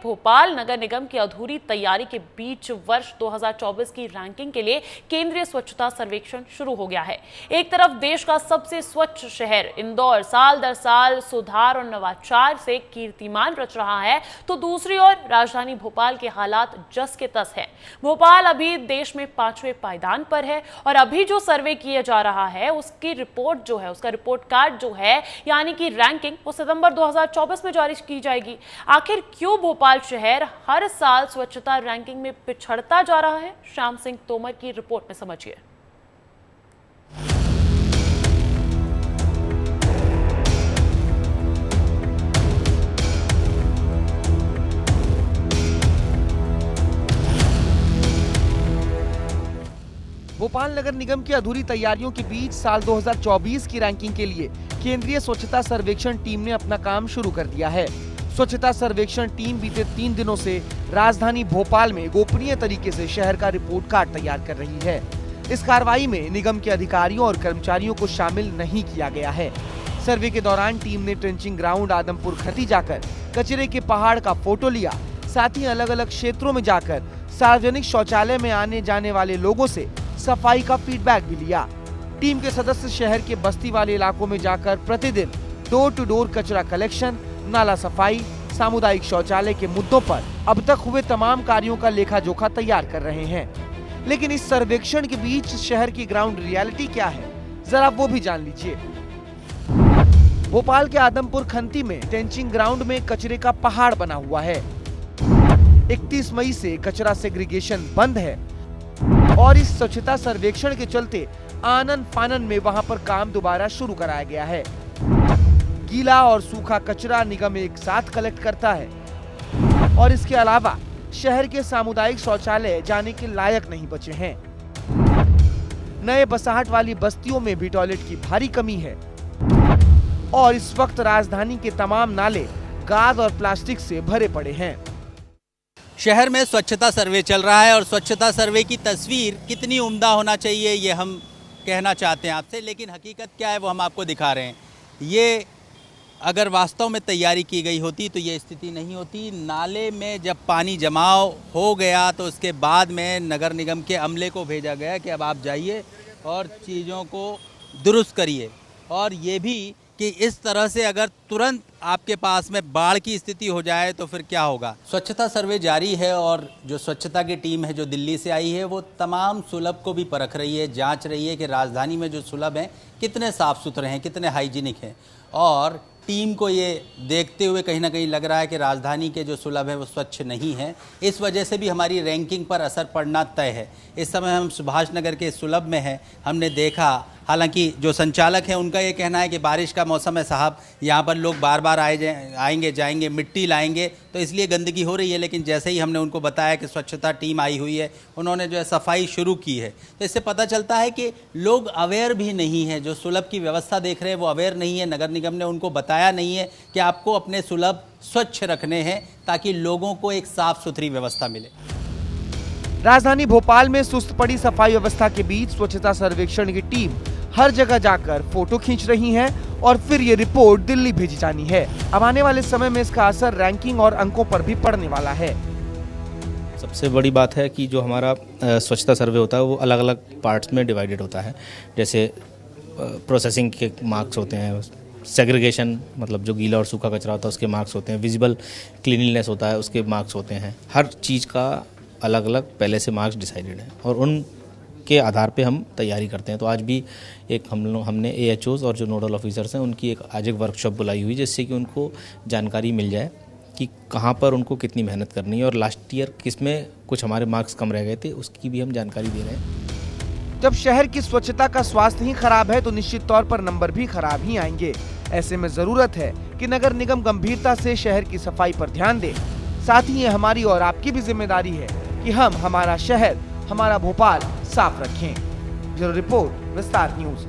भोपाल नगर निगम की अधूरी तैयारी के बीच वर्ष 2024 की रैंकिंग के लिए केंद्रीय स्वच्छता सर्वेक्षण शुरू हो गया है। एक तरफ देश का सबसे स्वच्छ शहर इंदौर साल दर साल सुधार और नवाचार से कीर्तिमान रच रहा है, तो दूसरी ओर राजधानी भोपाल के हालात जस के तस है। भोपाल अभी देश में 5वें पायदान पर है और अभी जो सर्वे किया जा रहा है उसकी रिपोर्ट जो है, उसका रिपोर्ट कार्ड जो है यानी कि रैंकिंग, वो सितंबर 2024 में जारी की जाएगी। आखिर क्यों भोपाल शहर हर साल स्वच्छता रैंकिंग में पिछड़ता जा रहा है, श्याम सिंह तोमर की रिपोर्ट में समझिए। भोपाल नगर निगम की अधूरी तैयारियों के बीच साल 2024 की रैंकिंग के लिए केंद्रीय स्वच्छता सर्वेक्षण टीम ने अपना काम शुरू कर दिया है। स्वच्छता सर्वेक्षण टीम बीते 3 दिनों से राजधानी भोपाल में गोपनीय तरीके से शहर का रिपोर्ट कार्ड तैयार कर रही है। इस कार्रवाई में निगम के अधिकारियों और कर्मचारियों को शामिल नहीं किया गया है। सर्वे के दौरान टीम ने ट्रेंचिंग ग्राउंड आदमपुर खती जाकर कचरे के पहाड़ का फोटो लिया। साथ ही अलग अलग क्षेत्रों में जाकर सार्वजनिक शौचालय में आने जाने वाले लोगों से सफाई का फीडबैक भी लिया। टीम के सदस्य शहर के बस्ती वाले इलाकों में जाकर प्रतिदिन डोर टू डोर कचरा कलेक्शन, नाला सफाई, सामुदायिक शौचालय के मुद्दों पर अब तक हुए तमाम कार्यों का लेखा जोखा तैयार कर रहे हैं। लेकिन इस सर्वेक्षण के बीच शहर की ग्राउंड रियलिटी क्या है, जरा वो भी जान लीजिए। भोपाल के आदमपुर खंती में ट्रेंचिंग ग्राउंड में कचरे का पहाड़ बना हुआ है। 31 मई से कचरा सेग्रीगेशन बंद है और इस स्वच्छता सर्वेक्षण के चलते आनन फानन में वहां पर काम दोबारा शुरू कराया गया है। गीला और सूखा कचरा निगम एक साथ कलेक्ट करता है और इसके अलावा शहर के सामुदायिक शौचालय जाने के लायक नहीं बचे हैं। नए बसाहट वाली बस्तियों में भी टॉयलेट की भारी कमी है और इस वक्त राजधानी के तमाम नाले गाद और प्लास्टिक से भरे पड़े हैं। शहर में स्वच्छता सर्वे चल रहा है और स्वच्छता सर्वे की तस्वीर कितनी उम्दा होना चाहिए ये हम कहना चाहते हैं आपसे, लेकिन हकीकत क्या है वो हम आपको दिखा रहे हैं। ये अगर वास्तव में तैयारी की गई होती तो ये स्थिति नहीं होती। नाले में जब पानी जमाव हो गया तो उसके बाद में नगर निगम के अमले को भेजा गया कि अब आप जाइए और चीज़ों को दुरुस्त करिए। और ये भी कि इस तरह से अगर तुरंत आपके पास में बाढ़ की स्थिति हो जाए तो फिर क्या होगा। स्वच्छता सर्वे जारी है और जो स्वच्छता की टीम है जो दिल्ली से आई है वो तमाम सुलभ को भी परख रही है, जांच रही है कि राजधानी में जो सुलभ हैं कितने साफ़ सुथरे हैं, कितने हाइजीनिक हैं। और टीम को ये देखते हुए कहीं ना कहीं लग रहा है कि राजधानी के जो सुलभ है वो स्वच्छ नहीं है। इस वजह से भी हमारी रैंकिंग पर असर पड़ना तय है। इस समय हम सुभाष नगर के सुलभ में हैं। हमने देखा, हालांकि जो संचालक हैं उनका ये कहना है कि बारिश का मौसम है साहब, यहाँ पर लोग बार बार आएंगे जाएंगे, मिट्टी लाएंगे तो इसलिए गंदगी हो रही है। लेकिन जैसे ही हमने उनको बताया कि स्वच्छता टीम आई हुई है, उन्होंने जो है सफाई शुरू की है, तो इससे पता चलता है कि लोग अवेयर भी नहीं है। जो सुलभ की व्यवस्था देख रहे हैं वो अवेयर नहीं है। नगर निगम ने उनको बताया नहीं है कि आपको अपने सुलभ स्वच्छ रखने हैं ताकि लोगों को एक साफ सुथरी व्यवस्था मिले। राजधानी भोपाल में सुस्त पड़ी सफाई व्यवस्था के बीच स्वच्छता सर्वेक्षण की टीम हर जगह जाकर फोटो खींच रही है और फिर ये रिपोर्ट दिल्ली भेजी जानी है। अब आने वाले समय में इसका असर रैंकिंग और अंकों पर भी पड़ने वाला है। सबसे बड़ी बात है कि जो हमारा स्वच्छता सर्वे होता है वो अलग अलग पार्ट्स में डिवाइडेड होता है। जैसे प्रोसेसिंग के मार्क्स होते हैं, सेग्रीगेशन मतलब जो गीला और सूखा कचरा होता है उसके मार्क्स होते हैं, विजिबल क्लीनलीनेस होता है उसके मार्क्स होते हैं। हर चीज़ का अलग अलग पहले से मार्क्स डिसाइडेड है और उन के आधार पे हम तैयारी करते हैं। तो आज भी एक हमने AHOs और जो नोडल ऑफिसर्स हैं उनकी आज एक वर्कशॉप बुलाई हुई जिससे कि उनको जानकारी मिल जाए कि कहाँ पर उनको कितनी मेहनत करनी है और लास्ट ईयर किस में कुछ हमारे मार्क्स कम रह गए थे उसकी भी हम जानकारी दे रहे हैं। जब शहर की स्वच्छता का स्वास्थ्य ही खराब है तो निश्चित तौर पर नंबर भी खराब ही आएंगे। ऐसे में जरूरत है कि नगर निगम गंभीरता से शहर की सफाई पर ध्यान दे। साथ ही ये हमारी और आपकी भी जिम्मेदारी है कि हम हमारा शहर, हमारा भोपाल साफ रखें। ब्यूरो रिपोर्ट, विस्तार न्यूज।